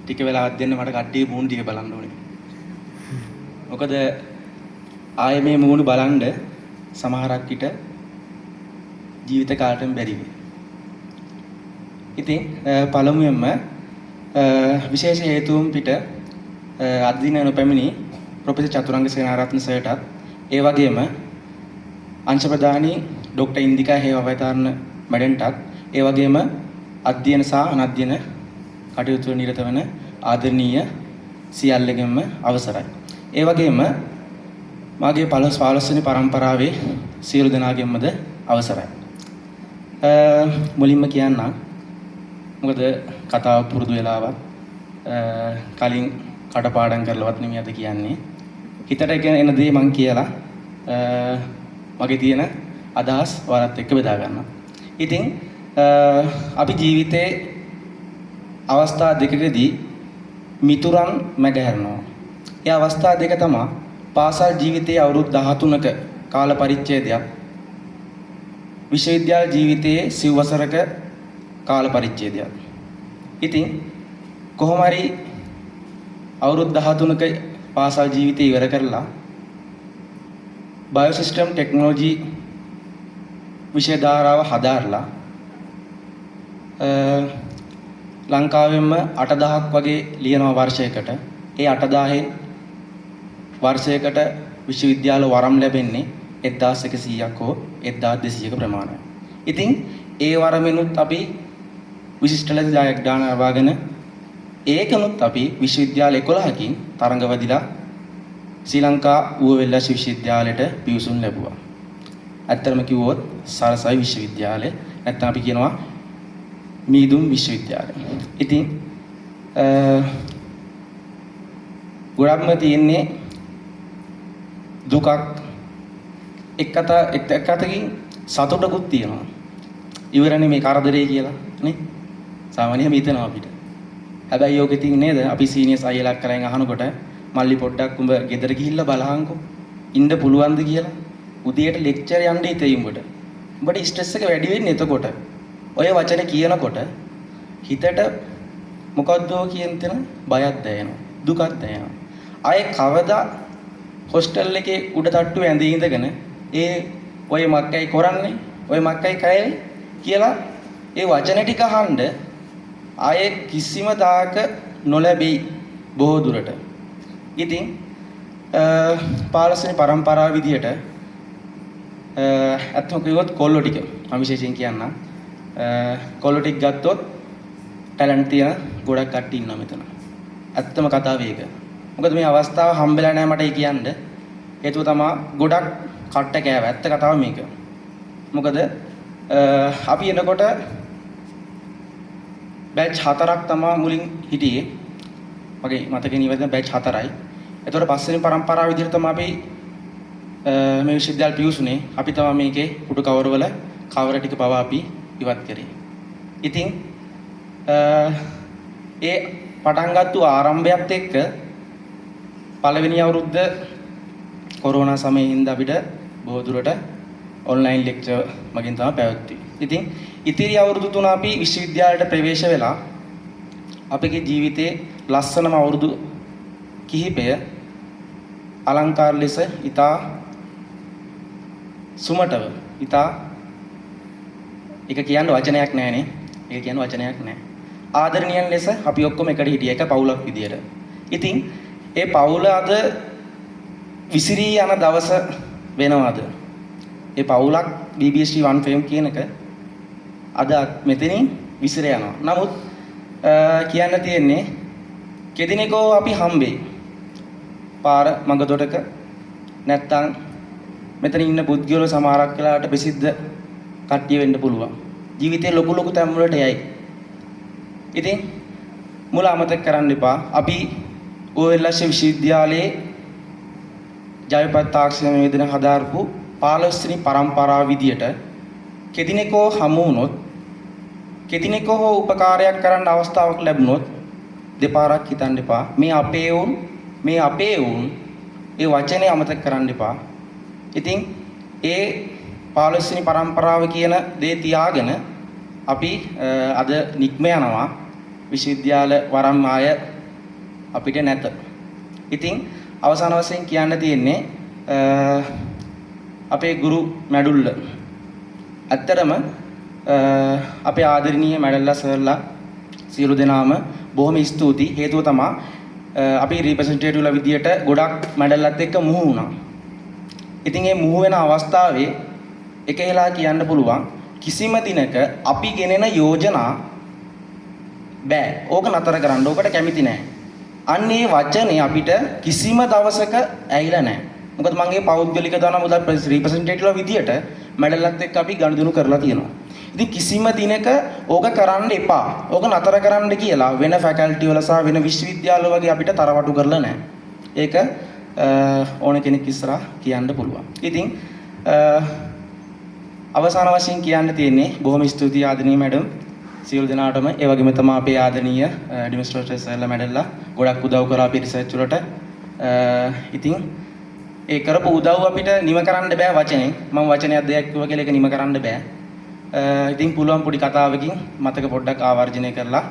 ටික වෙලාවක් දෙන්න මට කට්ටිය මූණ ටික බලන්න ඕනේ. මොකද ආයේ මේ මූණ බලන්න සමහරක් විට ජීවිත කාලෙටම බැරි වෙයි. ඉතින් පළමුවෙන්ම විශේෂ හේතුන් පිට අදින නොපැමිණි ප්‍රොෆෙසර් චතුරංග සේනාරත්න සර්ටත් ඒ වගේම අංශ ප්‍රධානී ડોક્ટર ඉන්දිකා හේවාවතාරණ මැඩම්ටත් ඒ වගේම අධ්‍යයන සහ අනධ්‍යයන කටයුතු නිරත වන ආදරණීය සියල්ලගෙන්ම අවසරයි. ඒ වගේම මාගේ 15 වෙනි පරම්පරාවේ සියලු දෙනාගෙන්මද අවසරයි. මුලින්ම කියන්නම් මොකද කතාව පුරුදු වෙලාවක් කලින් කටපාඩම් කරලවත් නෙමෙයි අද කියන්නේ. හිතට එන දේ මං කියලා මගේ තියෙන අදහස් ඔයාලත් එක්ක බෙදා ගන්නවා. ඉතින් අපි ජීවිතේ අවස්ථා දෙකකදී මිතුරන් මැඩහැරෙනවා. ඒ අවස්ථා දෙක තමයි පාසල් ජීවිතයේ අවුරුදු 13ක කාල පරිච්ඡේදයක්, විශ්වවිද්‍යාල ජීවිතයේ සිව්වසරක කාල පරිච්ඡේදයක්. ඉතින් කොහොම හරි අවුරුදු 13ක පාසල් ජීවිතය ඉවර කරලා බයෝසිස්ටම් ටෙක්නොලොජි විෂය ධාරාව හදාarලා ලංකාවෙම 8000ක් වගේ ලියනවා වර්ෂයකට. ඒ 8000න් වර්ෂයකට විශ්වවිද්‍යාල වරම් ලැබෙන්නේ 1100ක් හෝ 1200ක ප්‍රමාණයක්. ඉතින් ඒ වරමිනුත් අපි විශිෂ්ට ලෙස ජයග්‍රහණ ලබාගෙන ඒකනොත් අපි විශ්වවිද්‍යාල 11කින් තරඟවදිලා ශ්‍රී ලංකා ඌවැල්ලස් විශ්වවිද්‍යාලයට පිවිසුම් ලැබුවා. ඇත්තටම කිව්වොත් සරසවි විශ්වවිද්‍යාලය නැත්නම් අපි කියනවා මීදුම් විශ්වවිද්‍යාලය. ඉතින් ගොඩක්ම තියෙන්නේ දුකක් එක් අතකින් සතුටකුත් තියෙනවා. ඉවරනේ මේ කරදරේ කියලා නේ. සාමාන්‍යයෙන් හිතනවා අපිට. හැබැයි යෝගෙ තින් නේද අපි සීනියර්ස් අයියලා කරන් අහනකොට මල්ලි පොඩ්ඩක් උඹ ගෙදර ගිහිල්ලා බලහන්කෝ ඉන්න පුළුවන්ද කියලා. උදේට ලෙක්චර් යන්න හිතේ උඹට. උඹට ස්ට්‍රෙස් එක වැඩි වෙන්නේ එතකොට. ඔය වචන කියනකොට හිතට මොකද්ද කියන තැන බයක් දැනෙනවා. දුකක් දැනෙනවා. ආයේ කවදා හොස්ටල් එකේ උඩ තට්ටුවේ ඇඳී ඉඳගෙන ඔය මක්කයි කරන්නේ ඔය මක්කයි කයයි කියලා ඒ වචන ටික අහන්න ආයේ කිසිම දායක නොලැබෙයි බොහෝ දුරට. ඉතින් 15 වෙනි පරම්පරාව විදියට අත්ම කිව්වොත් කොල්ලෝ ටික මම විශේෂයෙන් කියන්නම්. කොල්ලෝ ටික ගත්තොත් ටැලන්ට් තියෙන ගොඩක් කට්ටිය ඉන්නවා මෙතන. ඇත්තම කතාව ඒක. මොකද මේ අවස්ථාව හම්බෙලා නැහැ මට කියන්න. හේතුව තමයි ගොඩක් කට්ට කෑව. ඇත්ත කතාව මේක. මොකද අපි එනකොට බැච් 4ක් තමයි මුලින් හිටියේ. මගේ මතකේ නිවැරදිව බැච් 4යි. ඒතකොට පස්වෙනි පරම්පරාව විදිහට තමයි අපි මේ විශ්වවිද්‍යාල පිවිසුනේ. අපි තමයි මේකේ පුඩු කවරවල කවර ටික පව අපි ඉවත් කරේ. ඉතින් ඒ පටන් ගත්ත ආරම්භයත් එක්ක පළවෙනි අවුරුද්ද කොරෝනා සමයේ හින්දා අපිට බොහෝ දුරට ඔන්ලයින් ලෙක්චර් මගින් තමයි පැවැත්වුවේ. ඉතින් ඉතිරි අවුරුදු 3 අපි විශ්වවිද්‍යාලයට ප්‍රවේශ වෙලා අපේ ජීවිතේ ලස්සනම අවුරුදු කිහිපය අලංකාර ලෙස ඉතා සුමටව ඉතා එක කියන්න වචනයක් නැහැනේ. ඒක කියන්න වචනයක් නැහැ. ආදරණීයන් ලෙස අපි ඔක්කොම එකට හිටිය එක පවුලක් විදියට. ඉතින් ඒ පවුල අද විසිරී යන දවස වෙනවද? ඒ පවුලක් BBST One Fame කියන එක අද මෙතනින් විසිර යනවා. නමුත් කියන්න තියෙන්නේ කෙදිනෙකෝ අපි හම්බෙයි. පාර මඟ දොටක නැත්තම් මෙතන ඉන්න පුද්ගලයෝ සමහරක් වෙලාවට ප්‍රසිද්ධ කට්ටිය වෙන්න පුළුවන්. ජීවිතේ ලොකු තැන් වලට යයි. ඉතින් මුල අමතක කරන්න එපා. අපි ඌවැල්ලස් විශ්වවිද්‍යාලයේ ජයපත් තාක්ෂණ වේදන හදාරපු 15 වෙනි පරම්පරාව විදියට කෙදිනෙකෝ හමු වුණොත් කෙදිනෙකෝ උපකාරයක් කරන්න අවස්ථාවක් ලැබුණොත් දෙපාරක් හිතන්න එපා. මේ අපේ වුන් ඒ වචනේ අමතක කරන්න එපා. ඉතින් ඒ 15 වෙනි පරම්පරාව කියන දේ තියාගෙන අපි අද නික්ම යනවා විශ්වවිද්‍යාල වරම් ආය අපිට නැත. ඉතින් අවසාන වශයෙන් කියන්න තියෙන්නේ අපේ ගුරු මැඩුල්ල. ඇත්තටම අපේ ආදරණීය මැඩල්ලා සර්ලා සියලු දෙනාම බොහොම ස්තුතියි. හේතුව තමයි අපි රිප්‍රසන්ටේටිව්ලා විදියට ගොඩක් මැඩල්ලත් එක්ක මුහු වුණා. ඉතින් මේ මුහු වෙන අවස්ථාවේ එකහෙලා කියන්න පුළුවන් කිසිම දිනක අපි ගෙනෙන යෝජනා බෑ. ඕක නතර කරන්න. ඕකට කැමති නෑ. අන්න ඒ වචනේ අපිට කිසිම දවසක ඇහිලා නෑ. මොකද මම මේ පෞද්ගලික දාන මුදල් රිප්‍රසන්ටේටිව්ලා විදියට මැඩල්ලත් එක්ක අපි ගනුදෙනු කරලා තියෙනවා. ඉතින් කිසිම දිනක ඕක කරන්න එපා. ඕක නතර කරන්න කියලා වෙන ෆැකල්ටි වල සහ වෙන විශ්වවිද්‍යාල වගේ අපිට තරවටු කරලා නැහැ. ඒක ඕන කෙනෙක් ඉස්සරහා කියන්න පුළුවන්. ඉතින් අවසාන වශයෙන් කියන්න තියෙන්නේ බොහොම ස්තුතියි ආදරණීය මැඩම් සියලු දෙනාටම. ඒ වගේම තමයි අපේ ආදරණීය ඇඩ්මිනිස්ට්‍රේටර් සර්ලා මැඩල්ලා ගොඩක් උදව් කරා අපේ රිසර්ච් වලට. ඉතින් ඒ කරපු උදව් අපිට නිම කරන්න බෑ වචනෙන්. මම වචනයක් දෙයක් කිව්වා කියලා ඒක නිම කරන්න බෑ. ඉතින් පුළුවන් පොඩි කතාවකින් මතක පොඩ්ඩක් ආවර්ජනය කරලා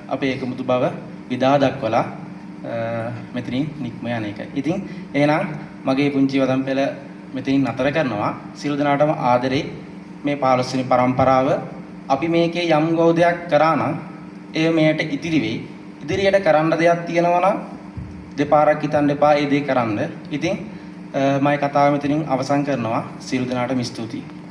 අපේ එකමුතු බව විදා දක්වලා මෙතනින් නික්ම යන එකයි. ඉතින් එහෙනම් මගේ පුංචි වදන් පෙළ මෙතනින් නතර කරනවා. සියලු දෙනාටම ආදරේ මේ 15 වෙනි පරම්පරාව අපි මේකේ යම් ගෞරවයක් කරා නම් ඒ මෙයට ඉතිරි වෙයි. ඉදිරියට කරන්න දෙයක් තියෙනවා නම් දෙපාරක් හිතන්න එපා ඒ දේ කරන්න. ඉතින් මම කතාව මෙතනින් අවසන් කරනවා. සියලු දෙනාටම ස්තුතියි.